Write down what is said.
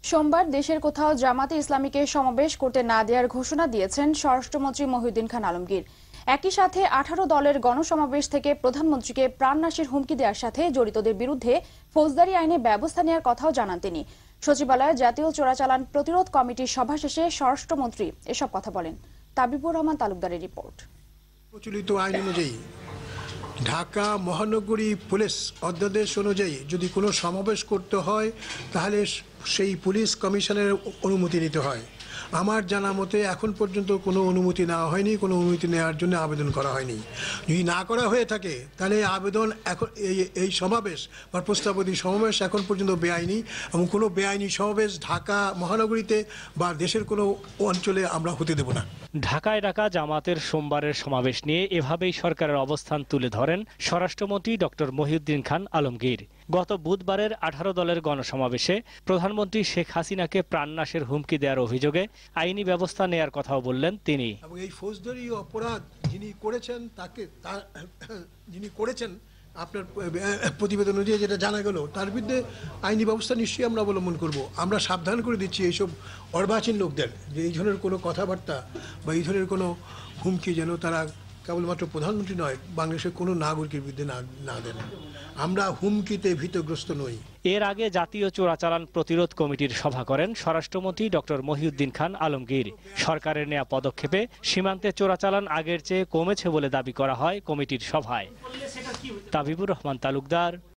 সোমবার দেশের কোথাও জামাতে ইসলামীকে সমাবেশ করতে না দেওয়ার ঘোষণা দিয়েছেন স্বরাষ্ট্রমন্ত্রী মহিউদ্দিন খান আলমগীর। একই সাথে 18 দলের গণসমাবেশ থেকে প্রধানমন্ত্রীকে প্রাণনাশের হুমকি দেওয়ার সাথে জড়িতদের বিরুদ্ধে ফৌজদারি আইনে ব্যবস্থা নেওয়ার কথাও জানান তিনি। সচিবালয়ে জাতীয় চোরাচালান প্রতিরোধ কমিটির সভা শেষে স্বরাষ্ট্রমন্ত্রী এসব কথা বলেন। তাবিবুর রহমান তালুকদারের রিপোর্ট। প্রচলিত আইন অনুযায়ী ঢাকা মহানগরী পুলিশ অধ্যাদেশ অনুযায়ী যদি কোনো সমাবেশ করতে হয় তাহলে সেই পুলিশ কমিশনের অনুমতি নিতে হয়। আমার জানা মতে এখন পর্যন্ত কোনো অনুমতি নেওয়া হয়নি, কোনো অনুমতি নেওয়ার জন্য আবেদন করা হয়নি। যদি না করা হয়ে থাকে তাহলে আবেদন এখন এই সমাবেশ বা প্রস্তাবিত সমাবেশ এখন পর্যন্ত বেআইনি, এবং কোনো বেআইনি সমাবেশ ঢাকা মহানগরীতে বা দেশের কোনো অঞ্চলে আমরা হতে দেব না। ঢাকায় ডাকা জামাতের সোমবারের সমাবেশ নিয়ে এভাবেই সরকারের অবস্থান তুলে ধরেন স্বরাষ্ট্রমন্ত্রী ডক্টর মহিউদ্দিন খান আলমগীর। গত বুধবারের 18 দলের গণসমাবেশে প্রধানমন্ত্রী শেখ হাসিনাকে প্রাণনাশের হুমকি দেওয়ার অভিযোগে আইনি ব্যবস্থা নেয়ার কথাও বললেন তিনি। এবং এই ফৌজদারি অপরাধ যিনি করেছেন আপনার প্রতিবেদন অনুযায়ী যেটা জানা গেল, তার বিরুদ্ধে আইনি ব্যবস্থা নিশ্চয়ই আমরা অবলম্বন করব। আমরা সাবধান করে দিচ্ছি এইসব অর্বাচীন লোকদের যে এই ধরনের কোনো কথাবার্তা বা এই ধরনের কোনো হুমকি যেন তারা কেবলমাত্র প্রধানমন্ত্রী নয়, বাংলাদেশের কোনো নাগরিকের বিরুদ্ধে না দেন। আমরা হুমকিতে ভীতগ্রস্ত নই। এর আগে জাতীয় চোরাচালান প্রতিরোধ কমিটির সভা করেন স্বরাষ্ট্রমন্ত্রী ডক্টর মহিউদ্দিন খান আলমগীর। সরকারের নেয়া পদক্ষেপে সীমান্তে চোরাচালান আগের চেয়ে কমেছে বলে দাবি করা হয় কমিটির সভায়। তাবিবুর রহমান তালুকদার,